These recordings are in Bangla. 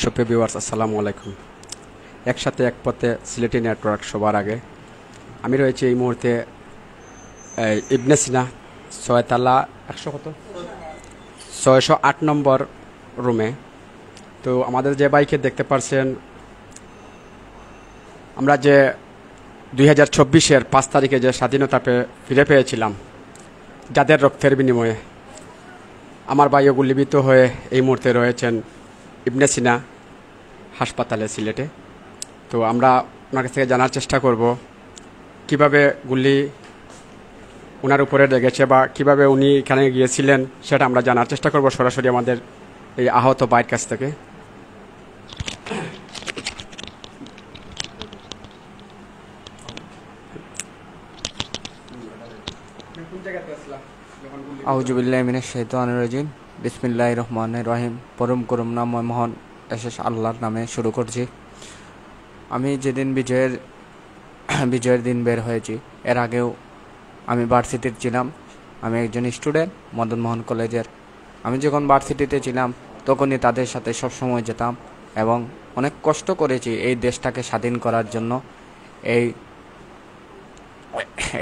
সুপ্রিয় ভিউয়ার্স, আসসালামু আলাইকুম। একসাথে এক পথে সিলেটি নেটওয়ার্ক সবার আগে আমি রয়েছি এই মুহূর্তে ইবনে সিনা ছয়তলা 608 নম্বর রুমে। তো আমাদের যে বাইকে দেখতে পাচ্ছেন, আমরা যে 2024-এর 5 তারিখে যে স্বাধীনতা ফিরে পেয়েছিলাম যাদের রক্তের বিনিময়ে, আমার ভাইও গুলিবিদ্ধ হয়ে এই মুহূর্তে রয়েছেন ইবনে সিনা হাসপাতালে সিলেটে। তো আমরা ওনার কাছ থেকে জানার চেষ্টা করব কিভাবে গুলি ওনার উপরে লেগেছে বা কিভাবে উনি এখানে গিয়েছিলেন, সেটা আমরা জানার চেষ্টা করব সরাসরি আমাদের এই আহত ভাইয়ের কাছ থেকে। আউযুবিল্লাহি মিনাশ শাইতানির রাজিম। বিসমিল্লাহির রহমানির রহিম। পরম করুণাময় মহান এশেষ আল্লাহর নামে শুরু করছি। আমি যেদিন বিজয়ের দিন বের হয়েছি, এর আগেও আমি ভার্সিটির ছিলাম। আমি একজন স্টুডেন্ট মদন মোহন কলেজের। আমি যখন ভার্সিটিতে ছিলাম তখনই তাদের সাথে সবসময় যেতাম এবং অনেক কষ্ট করেছি এই দেশটাকে স্বাধীন করার জন্য,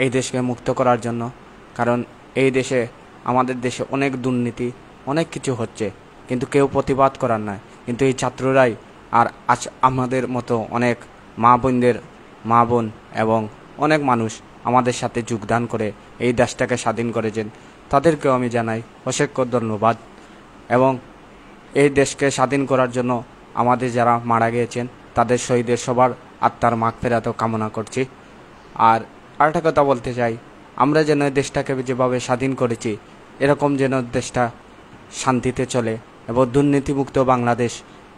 এই দেশকে মুক্ত করার জন্য। কারণ এই দেশে, আমাদের দেশে অনেক দুর্নীতি, অনেক কিছু হচ্ছে, কিন্তু কেউ প্রতিবাদ করার নাই। কিন্তু এই ছাত্ররাই আর আমাদের মতো অনেক মা বোন এবং অনেক মানুষ আমাদের সাথে যোগদান করে এই দেশটাকে স্বাধীন করেছেন। তাদেরকেও আমি জানাই অসংখ্য ধন্যবাদ। এবং এই দেশকে স্বাধীন করার জন্য আমাদের যারা মারা গিয়েছেন তাদের শহীদের সবার আত্মার মাগফিরাত কামনা করছি। আর আরেকটা কথা বলতে চাই, আমরা যেন দেশটাকে যেভাবে স্বাধীন করেছি এরকম যেন দেশটা শান্তিতে চলে এবং দুর্নীতিমুক্ত বাংলাদেশ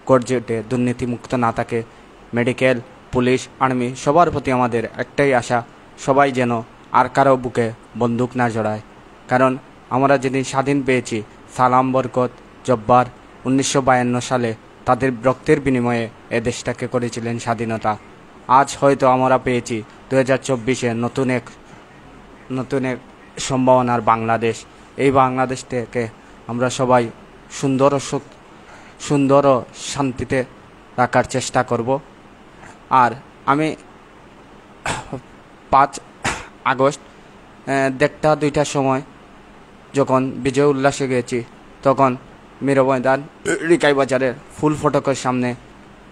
গড়ে ওঠে, দুর্নীতিমুক্ত না থাকে। মেডিকেল, পুলিশ, আর্মি সবার প্রতি আমাদের একটাই আশা, সবাই যেন আর কারো বুকে বন্দুক না জড়ায়। কারণ আমরা যেদিন স্বাধীন পেয়েছি, সালাম, বরকত, জব্বার 1952 সালে তাদের রক্তের বিনিময়ে এ দেশটাকে করেছিলেন স্বাধীনতা। আজ হয়তো আমরা পেয়েছি 2024-এ নতুন এক সম্ভাবনার বাংলাদেশ। এই বাংলাদেশ থেকে আমরা সবাই সুন্দর ও শান্তিতে রাখার চেষ্টা করব। আর আমি 5 আগস্ট 1টা-2টার সময় যখন বিজয় উল্লাসে গেছি, তখন মীর ময়দান রিকাই বাজারের ফুল ফটকের সামনে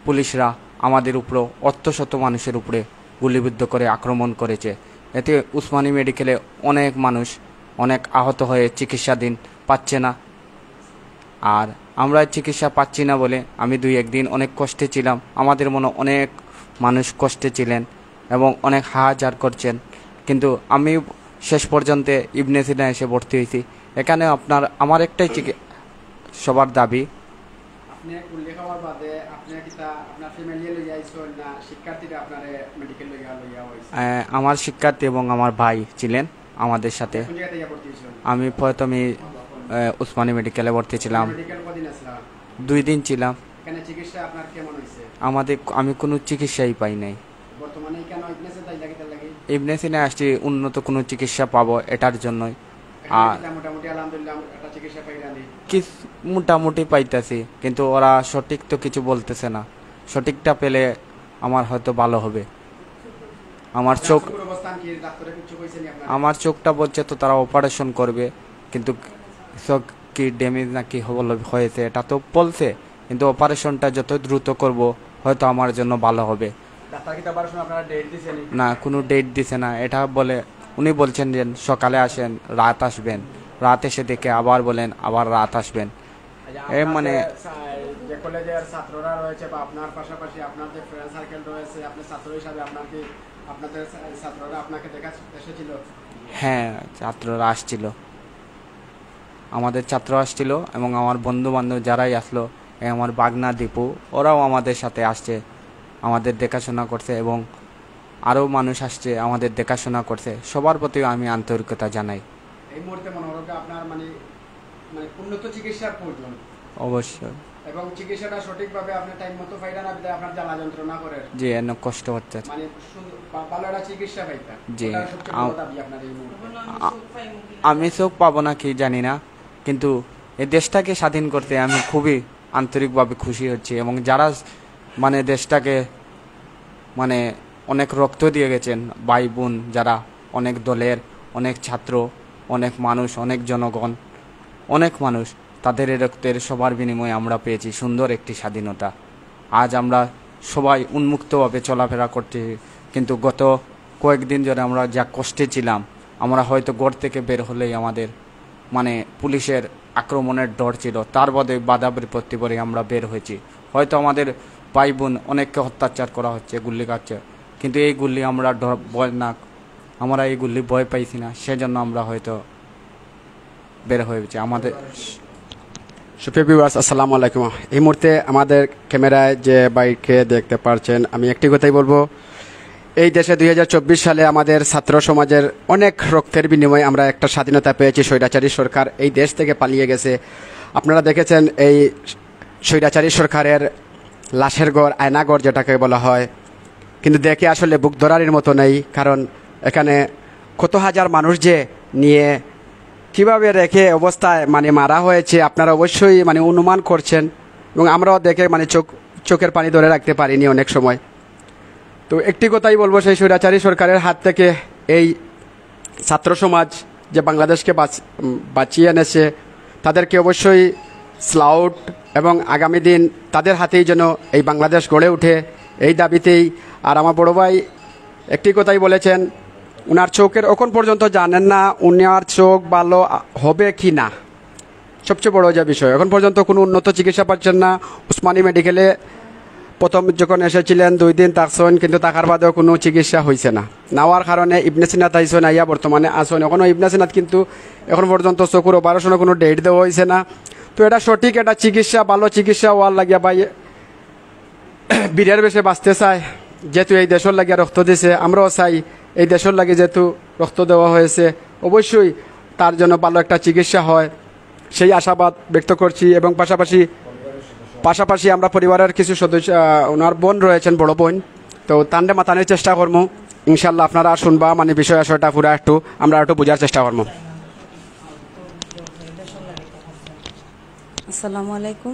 পুলিশরা আমাদের উপর অর্ধশত মানুষের উপরে গুলিবিদ্ধ করে আক্রমণ করেছে। এতে উসমানী মেডিকেলে অনেক মানুষ অনেক আহত হয়ে চিকিৎসাধীন পাচ্ছে না। আর আমরা চিকিৎসা পাচ্ছি না বলে আমি 2-1 দিন অনেক কষ্টে ছিলাম। আমাদের মনে অনেক মানুষ কষ্টে ছিলেন এবং অনেক হাহাকার করছেন, কিন্তু আমি শেষ পর্যন্ত ইবনে সিনা এসে ভর্তি হয়েছি। এখানে আমার একটাই সবার দাবি, আমার শিক্ষার্থী এবং আমার ভাই ছিলেন আমাদের সাথে। আমি প্রথমে উসমানী মেডিকেলে ভর্তি ছিলাম, 2 দিন ছিলাম। আমি কোনো চিকিৎসাই পাই নাই। ইবনে সিনা আসছি উন্নত কোনো চিকিৎসা পাবো এটার জন্যই। আর মোটামুটি পাইতেছি, কিন্তু ওরা সঠিক তো কিছু বলতেছে না। সঠিকটা পেলে আমার হয়তো ভালো হবে। আমার চোখটা বলছে তো তারা অপারেশন করবে, কিন্তু চোখ কি ড্যামেজ নাকি হয়েছে এটা তো বলছে, কিন্তু অপারেশনটা যত দ্রুত করব হয়তো আমার জন্য ভালো হবে। না, কোনো ডেট দিছে না। এটা বলে উনি বলছেন যে সকালে আসেন, রাত আসবেন, রাত এসে দেখে আবার বলেন আবার রাত আসবেন। এই মানে যে কলেজের ছাত্ররা রয়েছে বা আপনার পাশাপাশি আপনার যে ফ্রেন্ড সার্কেল রয়েছে, আপনি ছাত্র হিসাবে আপনাদের ছাত্ররা আপনাকে দেখা এসেছিল? হ্যাঁ, ছাত্ররা আসছিল, আমাদের ছাত্র আসছিল এবং আমার বন্ধু বান্ধব যারাই আসলো, আমার বাগনা দীপু, ওরাও আমাদের সাথে আসছে, আমাদের দেখাশোনা করছে এবং আরও মানুষ আসছে আমাদের দেখাশোনা করছে। সবার প্রতি আমি আন্তরিকতা জানাই। এই মুহূর্তে মনে হলো আপনার মানে উন্নত চিকিৎসার প্রয়োজন। অবশ্যই। এবং চিকিৎসাটা সঠিকভাবে আপনি টাইম মতো পাইরা না, বিধায় আপনার জ্বালা যন্ত্রণা করে জি অনেক কষ্ট হচ্ছে। মানে ভালো একটা চিকিৎসা পাইতা। জি, আমি চোখ পাবো না কি জানি না, কিন্তু এই দেশটাকে স্বাধীন করতে আমি খুবই আন্তরিকভাবে খুশি হচ্ছি, এবং যারা মানে দেশটাকে মানে অনেক রক্ত দিয়ে গেছেন, ভাই বোন যারা, অনেক দলের, অনেক ছাত্র, অনেক মানুষ, অনেক জনগণ, অনেক মানুষ, তাদের এই রক্তের সবার বিনিময়ে আমরা পেয়েছি সুন্দর একটি স্বাধীনতা। আজ আমরা সবাই উন্মুক্তভাবে চলাফেরা করছি, কিন্তু গত কয়েকদিন ধরে আমরা যা কষ্টে ছিলাম, আমরা হয়তো ঘর থেকে বের হলেই আমাদের মানে পুলিশের আক্রমণের ডর ছিল, তার বাদে বাধা বিপত্তি পরে আমরা বের হয়েছি। হয়তো আমাদের ভাই বোন অনেককে অত্যাচার করা হচ্ছে, গুল্লি খাচ্ছে, কিন্তু এই গুল্লি আমরা ভয় না, আমরা এই গুল্লি ভয় পাইছি না, সেজন্য আমরা হয়তো বের হয়েছি আমাদের। সুপ্রিয় ভিউয়ার্স, আসসালামু আলাইকুম। এই মুহূর্তে আমাদের ক্যামেরায় যে বাইককে দেখতে পাচ্ছেন, আমি একটি কথাই বলবো, এই দেশে 2024 সালে আমাদের ছাত্র সমাজের অনেক রক্তের বিনিময়ে আমরা একটা স্বাধীনতা পেয়েছি। স্বৈরাচারী সরকার এই দেশ থেকে পালিয়ে গেছে। আপনারা দেখেছেন এই স্বৈরাচারী সরকারের লাশের ঘর, আয়নাঘর যেটাকে বলা হয়, কিন্তু দেখে আসলে বুক ধরার মতো নেই। কারণ এখানে কত হাজার মানুষ যে নিয়ে কিভাবে রেখে অবস্থায় মানে মারা হয়েছে, আপনারা অবশ্যই মানে অনুমান করছেন, এবং আমরাও দেখে মানে চোখের পানি ধরে রাখতে পারিনি অনেক সময়। তো একটি কথাই বলবো, সেই স্বৈরাচারী সরকারের হাত থেকে এই ছাত্র সমাজ যে বাংলাদেশকে বাঁচিয়ে এনেছে, তাদেরকে অবশ্যই স্লাউট, এবং আগামী দিন তাদের হাতেই যেন এই বাংলাদেশ গড়ে ওঠে, এই দাবিতেই। আর আমার বড় ভাই একটি কথাই বলেছেন, উনার চোখের এখন পর্যন্ত জানেন না উনার চোখ ভালো হবে কি না। সবচেয়ে বড় যে বিষয়, এখন পর্যন্ত কোনো উন্নত চিকিৎসা পাচ্ছেন না। উসমানী মেডিকেলে প্রথম যখন এসেছিলেন 2 দিন থাকছেন, কিন্তু থাকার বাদেও কোনো চিকিৎসা হয়েছে না। নেওয়ার কারণে ইবনে সিনাত আইসন, আইয়া বর্তমানে আসন, এখনও ইবনে সিনাত, কিন্তু এখন পর্যন্ত চকুর অপারেশনের কোনো ডেট দেওয়া হয়েছে না। তো এটা সঠিক একটা চিকিৎসা, ভালো চিকিৎসা হওয়ার লাগিয়া ভাই বীরের বেশে বাঁচতে চায়, যেহেতু এই দেশের লাগিয়া রক্ত দিছে। আমরাও চাই এই দেশের লাগে যেহেতু রক্ত দেওয়া হয়েছে, অবশ্যই তার জন্য ভালো একটা চিকিৎসা হয়, সেই আশাবাদ ব্যক্ত করছি। এবং পাশাপাশি আমরা পরিবারের কিছু সদস্য, ওনার বোন রয়েছেন, বড় বোন, তো তান্ডে মাতানোর চেষ্টা করবো ইনশাল্লাহ। আপনারা শুনবা মানে বিষয় আশয়টা পুরো আমরা একটু বোঝার চেষ্টা করবো। আসসালামু আলাইকুম।